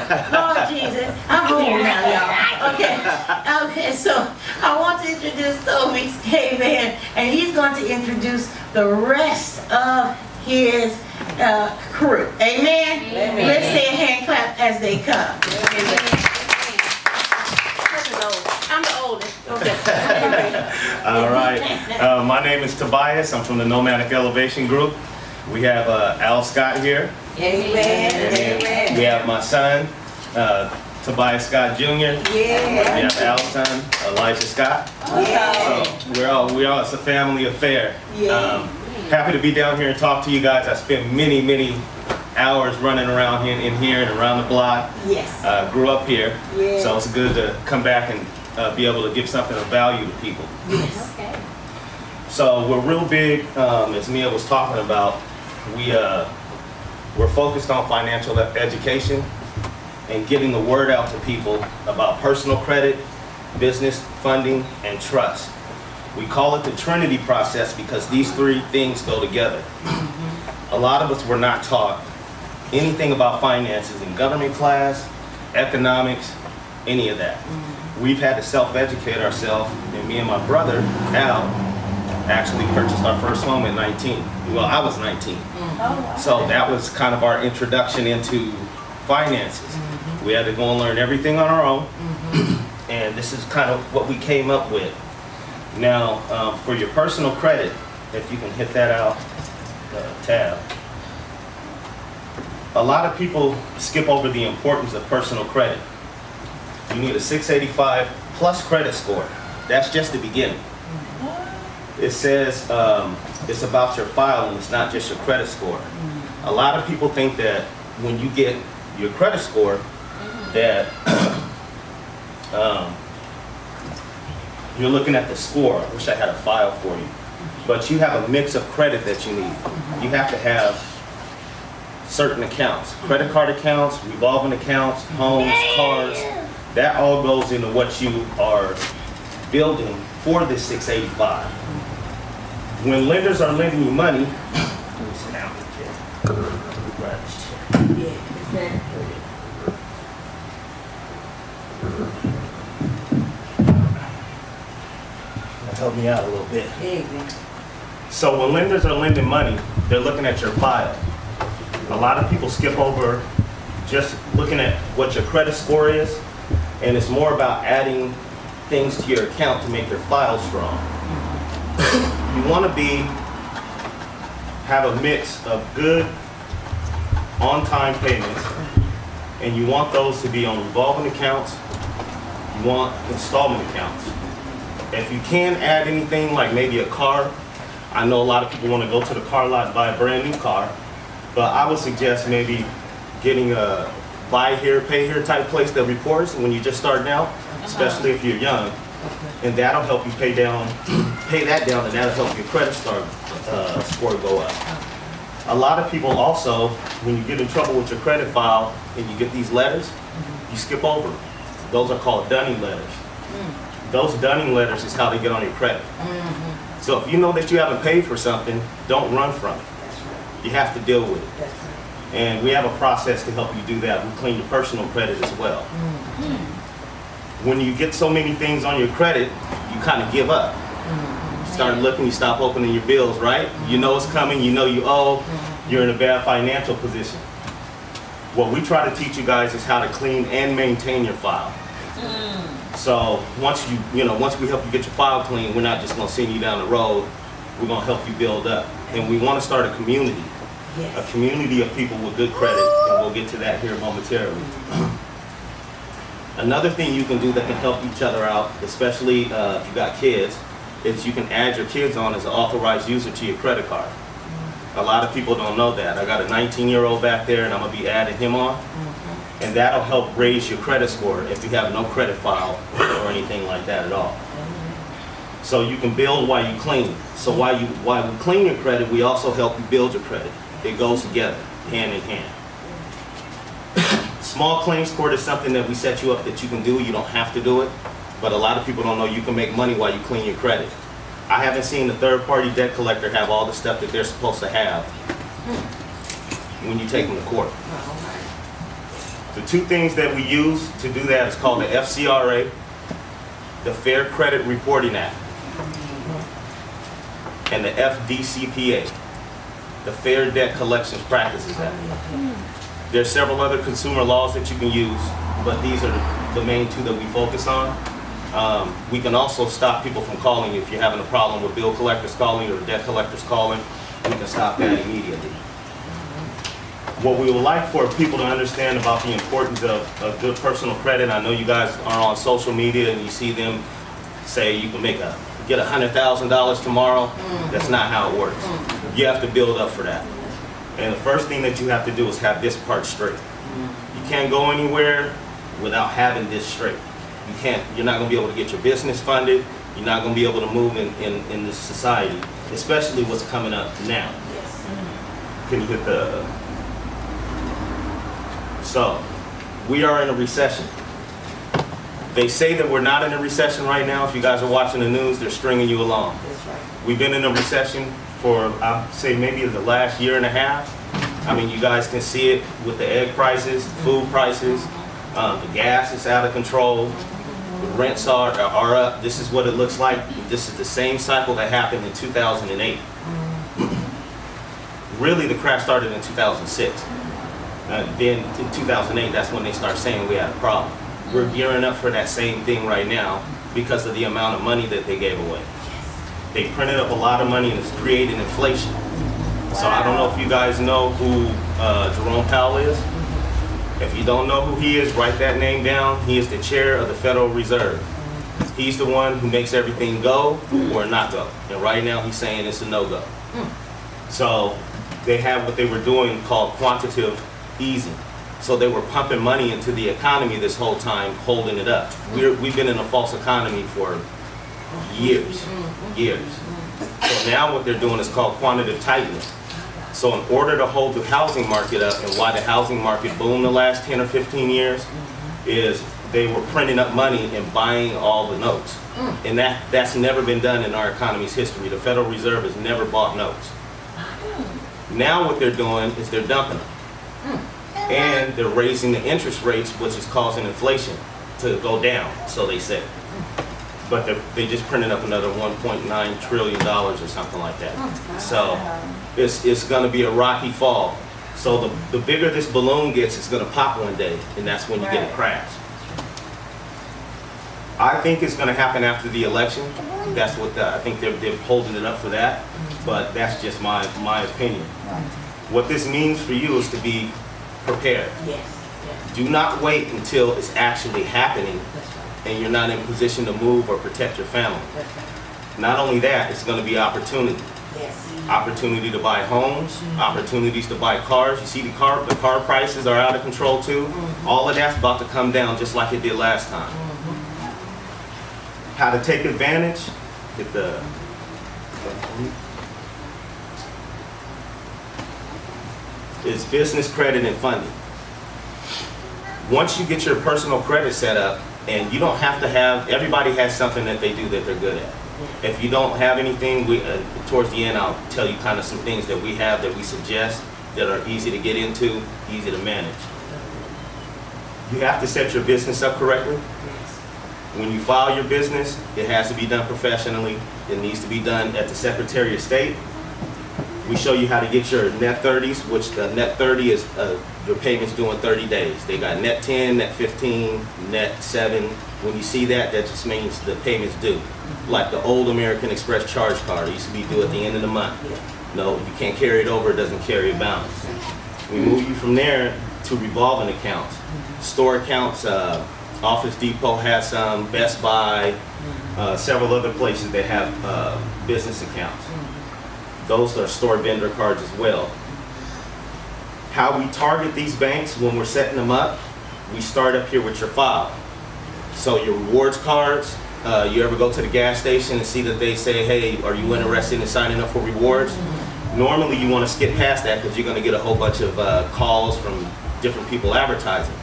Lord Jesus, I'm home now, y'all. Okay, so I want to introduce Tobias came in, and he's going to introduce the rest of his crew. Amen? Amen. Let's say a hand clap as they come. Amen. I'm the oldest. Okay. All right. My name is Tobias. I'm from the Noematic Elevation Group. We have Al Scott here. Amen. And we have my son, Tobias Scott Jr. Yeah. We have Al's son, Elijah Scott. Yeah. So we're all it's a family affair. Yeah. Happy to be down here and talk to you guys. I spent many hours running around in here and around the block. Yes. Grew up here. Yeah. So it's good to come back and be able to give something of value to people. Yes. Okay. So we're real big, as Mia was talking about, we're focused on financial education and getting the word out to people about personal credit, business funding, and trust. We call it the Trinity process because these three things go together. A lot of us were not taught anything about finances in government class, economics, any of that. We've had to self-educate ourselves, and me and my brother, Al, actually purchased our first home at 19. Well, I was 19. So that was kind of our introduction into finances. We had to go and learn everything on our own, and this is kind of what we came up with. Now, for your personal credit, if you can hit that out, tab. A lot of people skip over the importance of personal credit. You need a 685 plus credit score. That's just the beginning. It says it's about your file and it's not just your credit score. A lot of people think that when you get your credit score that you're looking at the score. I wish I had a file for you. But you have a mix of credit that you need. You have to have certain accounts. Credit card accounts, revolving accounts, homes, cars. That all goes into what you are building for this 685. When lenders are lending you money, let me sit down grab this chair. Help me out a little bit. So when lenders are lending money, they're looking at your file. A lot of people skip over just looking at what your credit score is, and it's more about adding things to your account to make your file strong. You want to have a mix of good, on-time payments, and you want those to be on revolving accounts. You want installment accounts. If you can add anything like maybe a car, I know a lot of people want to go to the car lot and buy a brand new car, but I would suggest maybe getting a buy here, pay here type place that reports when you're just starting out, especially if you're young, and that'll help you pay that down, and that'll help your credit score go up. A lot of people also, when you get in trouble with your credit file and you get these letters, you skip over them. Those are called dunning letters. Those dunning letters is how they get on your credit. So if you know that you haven't paid for something, don't run from it. You have to deal with it. And we have a process to help you do that. We clean your personal credit as well. When you get so many things on your credit, you kind of give up. You start looking, you stop opening your bills, right? You know it's coming, you know you owe, you're in a bad financial position. What we try to teach you guys is how to clean and maintain your file. So once we help you get your file clean, we're not just going to send you down the road. We're going to help you build up. And we want to start a community. A community of people with good credit, and we'll get to that here momentarily. Another thing you can do that can help each other out, especially if you've got kids, is you can add your kids on as an authorized user to your credit card. A lot of people don't know that. I got a 19-year-old back there, and I'm going to be adding him on. And that'll help raise your credit score if you have no credit file or anything like that at all. So you can build while you clean. So while we clean your credit, we also help you build your credit. It goes together, hand in hand. Small claims court is something that we set you up that you can do. You don't have to do it, but a lot of people don't know you can make money while you clean your credit. I haven't seen the third-party debt collector have all the stuff that they're supposed to have when you take them to court. The two things that we use to do that is called the FCRA, the Fair Credit Reporting Act, and the FDCPA, the Fair Debt Collections Practices Act. There's several other consumer laws that you can use, but these are the main two that we focus on. We can also stop people from calling you if you're having a problem with bill collectors calling or debt collectors calling. We can stop that immediately. What we would like for people to understand about the importance of good personal credit, I know you guys are on social media and you see them say you can get $100,000 tomorrow. That's not how it works. You have to build up for that. And the first thing that you have to do is have this part straight. You can't go anywhere without having this straight. You're not going to be able to get your business funded. You're not going to be able to move in this society, especially what's coming up now. Can you hit the... So, we are in a recession. They say that we're not in a recession right now. If you guys are watching the news, they're stringing you along. That's right. We've been in a recession for, I'd say, maybe the last year and a half. I mean, you guys can see it with the egg prices, food prices, the gas is out of control, the rents are up. This is what it looks like. This is the same cycle that happened in 2008. Really, the crash started in 2006. Then in 2008, that's when they start saying we had a problem. We're gearing up for that same thing right now because of the amount of money that they gave away. They printed up a lot of money and it's created inflation. So I don't know if you guys know who Jerome Powell is. If you don't know who he is, write that name down. He is the chair of the Federal Reserve. He's the one who makes everything go or not go. And right now he's saying it's a no-go. So they have what they were doing called quantitative easing. So they were pumping money into the economy this whole time, holding it up. We've been in a false economy for years. So now what they're doing is called quantitative tightening. So in order to hold the housing market up, and why the housing market boomed the last 10 or 15 years, is they were printing up money and buying all the notes. And that's never been done in our economy's history. The Federal Reserve has never bought notes. Now what they're doing is they're dumping them. And they're raising the interest rates, which is causing inflation to go down, so they say. But they just printed up another $1.9 trillion or something like that. So it's going to be a rocky fall. So the bigger this balloon gets, it's going to pop one day, and that's when you get a crash. I think it's going to happen after the election. That's what I think they're holding it up for that. But that's just my opinion. What this means for you is to be prepared. Do not wait until it's actually happening and you're not in a position to move or protect your family. Not only that, it's going to be opportunity. Opportunity to buy homes, opportunities to buy cars. You see the car prices are out of control too. All of that's about to come down just like it did last time. How to take advantage? Is business credit and funding. Once you get your personal credit set up, and you don't have to have, everybody has something that they do that they're good at. If you don't have anything, towards the end I'll tell you kind of some things that we have that we suggest that are easy to get into, easy to manage. You have to set your business up correctly. When you file your business, it has to be done professionally. It needs to be done at the Secretary of State. We show you how to get your net 30s, which the net 30 is your payments due in 30 days. They got net 10, net 15, net 7. When you see that, that just means the payment's due. Like the old American Express charge card, it used to be due at the end of the month. No, you can't carry it over, it doesn't carry a balance. We move you from there to revolving accounts. Store accounts, Office Depot has some, Best Buy, several other places that have business accounts. Those are store vendor cards as well. How we target these banks when we're setting them up, we start up here with your file. So your rewards cards, you ever go to the gas station and see that they say, hey, are you interested in signing up for rewards? Normally you want to skip past that because you're going to get a whole bunch of calls from different people advertising.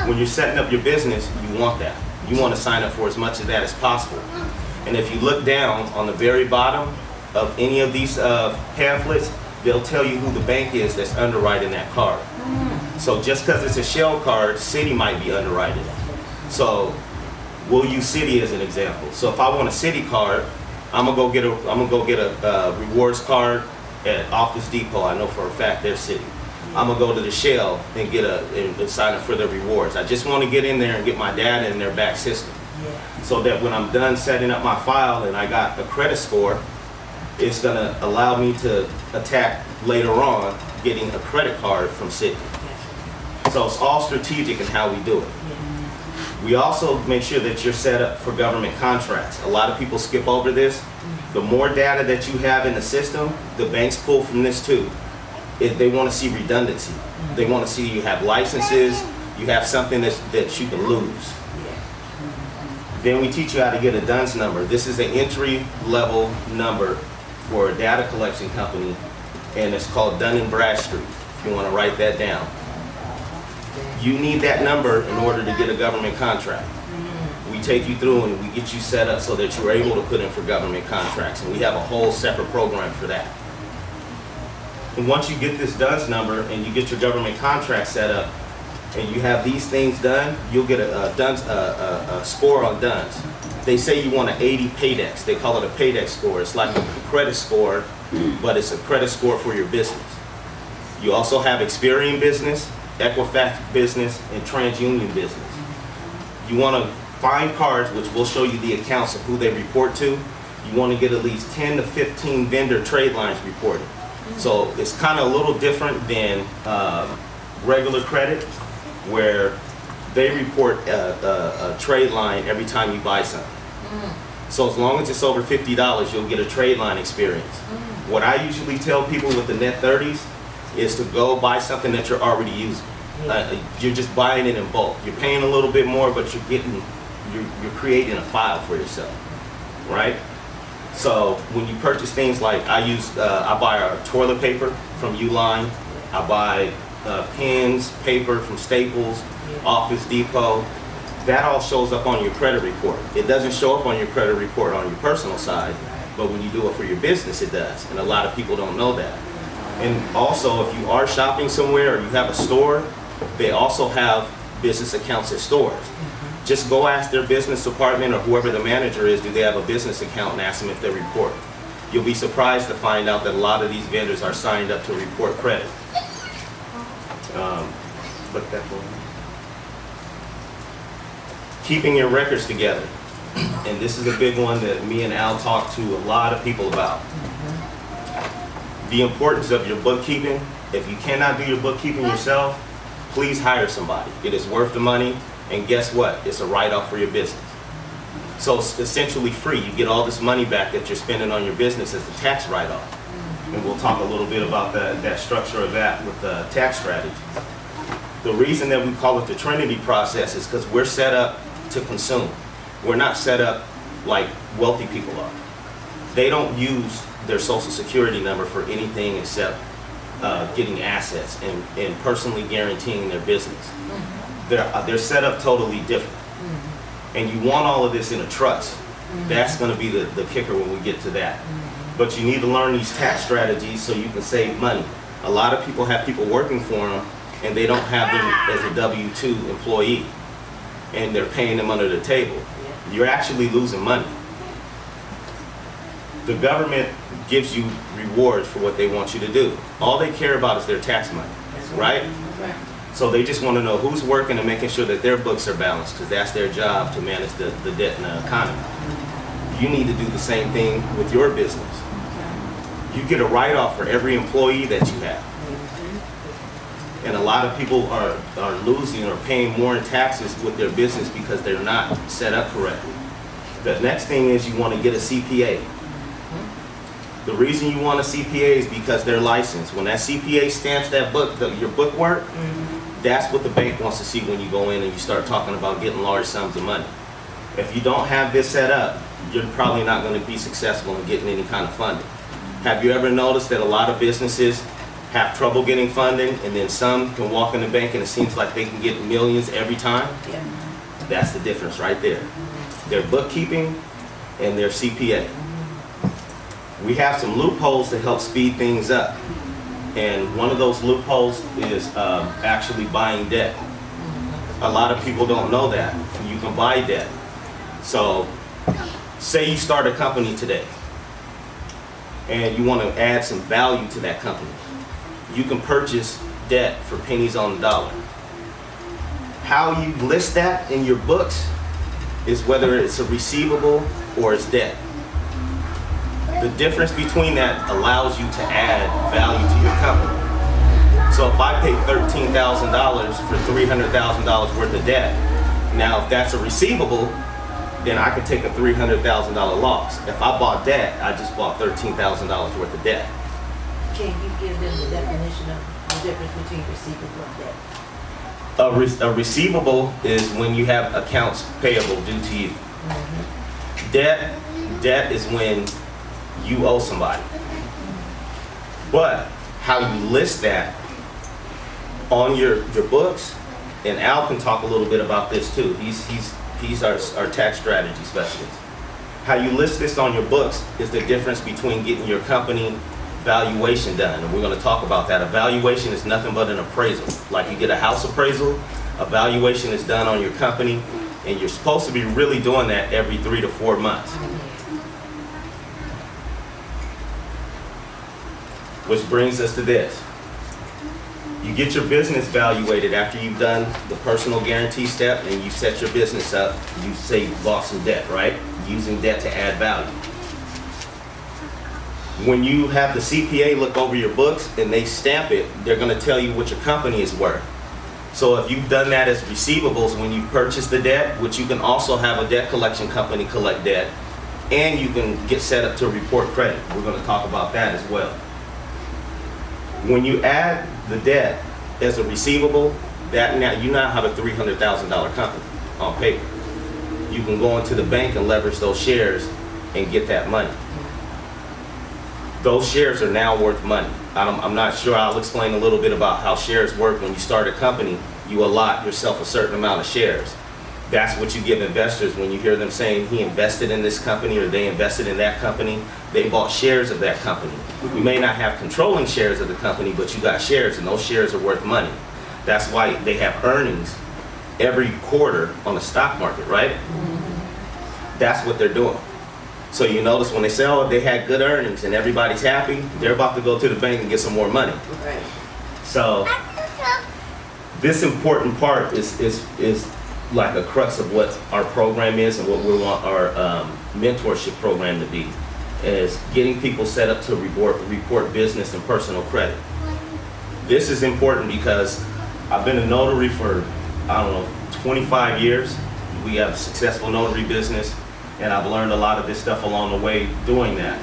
When you're setting up your business, you want that. You want to sign up for as much of that as possible. And if you look down on the very bottom of any of these pamphlets, they'll tell you who the bank is that's underwriting that card. So just because it's a shell card, Citi might be underwriting it. So we'll use Citi as an example. So if I want a Citi card, I'm gonna go get a rewards card at Office Depot. I know for a fact they're Citi. I'm gonna go to the Shell and and sign up for the rewards. I just want to get in there and get my data in their back system, so that when I'm done setting up my file and I got a credit score, it's gonna allow me to attack later on getting a credit card from Citi. So it's all strategic in how we do it. We also make sure that you're set up for government contracts. A lot of people skip over this. The more data that you have in the system, the banks pull from this too. They want to see redundancy. They want to see you have licenses, you have something that you can lose. Then we teach you how to get a DUNS number. This is an entry-level number for a data collection company, and it's called Dun & Bradstreet, if you want to write that down. You need that number in order to get a government contract. We take you through and we get you set up so that you're able to put in for government contracts, and we have a whole separate program for that. And once you get this DUNS number and you get your government contract set up and you have these things done, you'll get a score on DUNS. They say you want an 80 Paydex. They call it a Paydex score. It's like a credit score, but it's a credit score for your business. You also have Experian business, Equifax business, and TransUnion business. You want to find cards, which will show you the accounts of who they report to. You want to get at least 10 to 15 vendor trade lines reported. So it's kind of a little different than regular credit, where they report a trade line every time you buy something. So as long as it's over $50, you'll get a trade line experience. What I usually tell people with the net 30s is to go buy something that you're already using. You're just buying it in bulk. You're paying a little bit more, but you're creating a file for yourself, right? So when you purchase things like I buy our toilet paper from Uline, I buy pens, paper from Staples, Office Depot. That all shows up on your credit report. It doesn't show up on your credit report on your personal side, but when you do it for your business, it does. And a lot of people don't know that. And also, if you are shopping somewhere or you have a store, they also have business accounts at stores. Just go ask their business department or whoever the manager is, do they have a business account, and ask them if they report. You'll be surprised to find out that a lot of these vendors are signed up to report credit. Look that for me. Keeping your records together. And this is a big one that me and Al talk to a lot of people about. The importance of your bookkeeping. If you cannot do your bookkeeping yourself, please hire somebody. It is worth the money, and guess what? It's a write-off for your business. So it's essentially free. You get all this money back that you're spending on your business as a tax write-off. And we'll talk a little bit about that structure of that with the tax strategy. The reason that we call it the Trinity process is because we're set up to consume. We're not set up like wealthy people are. They don't use their social security number for anything except getting assets and personally guaranteeing their business. They're set up totally different. And you want all of this in a trust. That's going to be the kicker when we get to that. But you need to learn these tax strategies so you can save money. A lot of people have people working for them and they don't have them as a W-2 employee, and they're paying them under the table. You're actually losing money. The government gives you rewards for what they want you to do. All they care about is their tax money, right? So they just want to know who's working and making sure that their books are balanced, because that's their job, to manage the debt in the economy. You need to do the same thing with your business. You get a write-off for every employee that you have. And a lot of people are losing or paying more in taxes with their business because they're not set up correctly. The next thing is you want to get a CPA. The reason you want a CPA is because they're licensed. When that CPA stamps that book, your bookwork, that's what the bank wants to see when you go in and you start talking about getting large sums of money. If you don't have this set up, you're probably not going to be successful in getting any kind of funding. Have you ever noticed that a lot of businesses have trouble getting funding, and then some can walk in the bank and it seems like they can get millions every time? Yeah. That's the difference right there. Their bookkeeping and their CPA. We have some loopholes to help speed things up. And one of those loopholes is actually buying debt. A lot of people don't know that. You can buy debt. So say you start a company today and you want to add some value to that company. You can purchase debt for pennies on the dollar. How you list that in your books is whether it's a receivable or it's debt. The difference between that allows you to add value to your company. So if I pay $13,000 for $300,000 worth of debt, now if that's a receivable, then I can take a $300,000 loss. If I bought debt, I just bought $13,000 worth of debt. Can you give them the definition of the difference between receivable and debt? A receivable is when you have accounts payable due to you. Debt is when you owe somebody. But how you list that on your books, and Al can talk a little bit about this too. He's our tax strategy specialist. How you list this on your books is the difference between getting your company valuation done, and we're going to talk about that. A valuation is nothing but an appraisal. Like you get a house appraisal, a valuation is done on your company, and you're supposed to be really doing that every 3 to 4 months. Which brings us to this. You get your business valuated after you've done the personal guarantee step and you set your business up. You say you bought some debt, right? Using debt to add value. When you have the CPA look over your books and they stamp it, they're going to tell you what your company is worth. So if you've done that as receivables when you purchase the debt, which you can also have a debt collection company collect debt, and you can get set up to report credit. We're going to talk about that as well. When you add the debt as a receivable, that now you now have a $300,000 company on paper. You can go into the bank and leverage those shares and get that money. Those shares are now worth money. I'm not sure. I'll explain a little bit about how shares work. When you start a company, you allot yourself a certain amount of shares. That's what you give investors when you hear them saying he invested in this company or they invested in that company. They bought shares of that company. You may not have controlling shares of the company, but you got shares, and those shares are worth money. That's why they have earnings every quarter on the stock market, right? That's what they're doing. So you notice when they say, oh, they had good earnings and everybody's happy, they're about to go to the bank and get some more money. Right. So this important part is like a crux of what our program is and what we want our mentorship program to be, is getting people set up to report business and personal credit. This is important because I've been a notary for, 25 years. We have a successful notary business, and I've learned a lot of this stuff along the way doing that.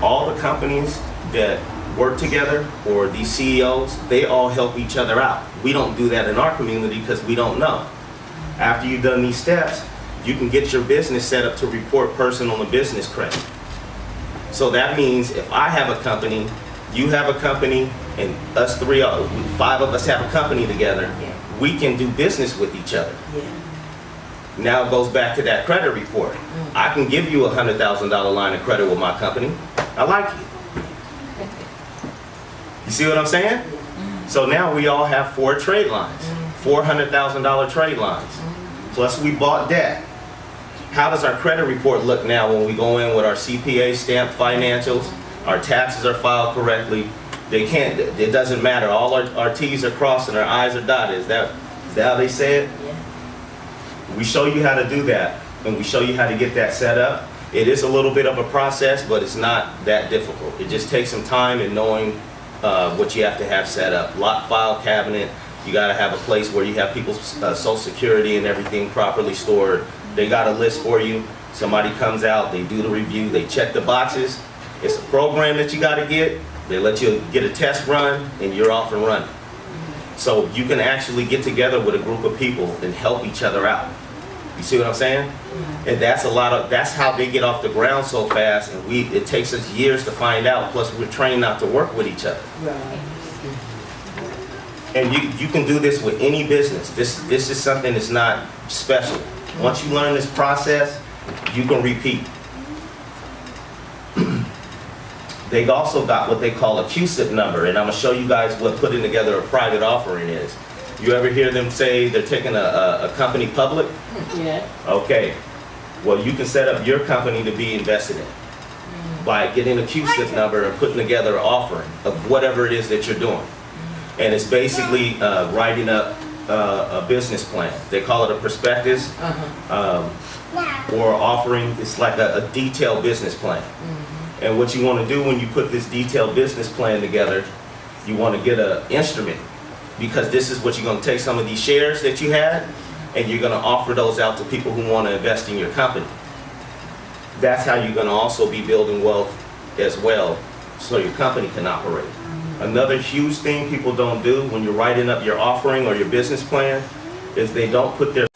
All the companies that work together, or these CEOs, they all help each other out. We don't do that in our community because we don't know. After you've done these steps, you can get your business set up to report personal and business credit. So that means if I have a company, you have a company, and us five of us have a company together, we can do business with each other. Now it goes back to that credit report. I can give you a $100,000 line of credit with my company. I like you. You see what I'm saying? So now we all have 4 trade lines, $400,000 trade lines. Plus we bought debt. How does our credit report look now when we go in with our CPA stamped financials? Our taxes are filed correctly. It doesn't matter. All our T's are crossed and our I's are dotted. Is that how they say it? We show you how to do that, and we show you how to get that set up. It is a little bit of a process, but it's not that difficult. It just takes some time and knowing what you have to have set up. Lock file cabinet. You got to have a place where you have people's social security and everything properly stored. They got a list for you. Somebody comes out, they do the review, they check the boxes. It's a program that you got to get. They let you get a test run, and you're off and running. So you can actually get together with a group of people and help each other out. You see what I'm saying? And that's how they get off the ground so fast, and it takes us years to find out, plus we're trained not to work with each other. Right. And you can do this with any business. This is something that's not special. Once you learn this process, you can repeat. They also got what they call a Cusip number, and I'm gonna show you guys what putting together a private offering is. You ever hear them say they're taking a company public? Yeah. Okay. Well, you can set up your company to be invested in by getting a Cusip number and putting together an offering of whatever it is that you're doing. And it's basically writing up a business plan. They call it a prospectus or offering. It's like a detailed business plan. And what you want to do when you put this detailed business plan together, you want to get an instrument, because this is what you're going to take some of these shares that you had and you're going to offer those out to people who want to invest in your company. That's how you're going to also be building wealth as well, so your company can operate. Another huge thing people don't do when you're writing up your offering or your business plan is they don't put their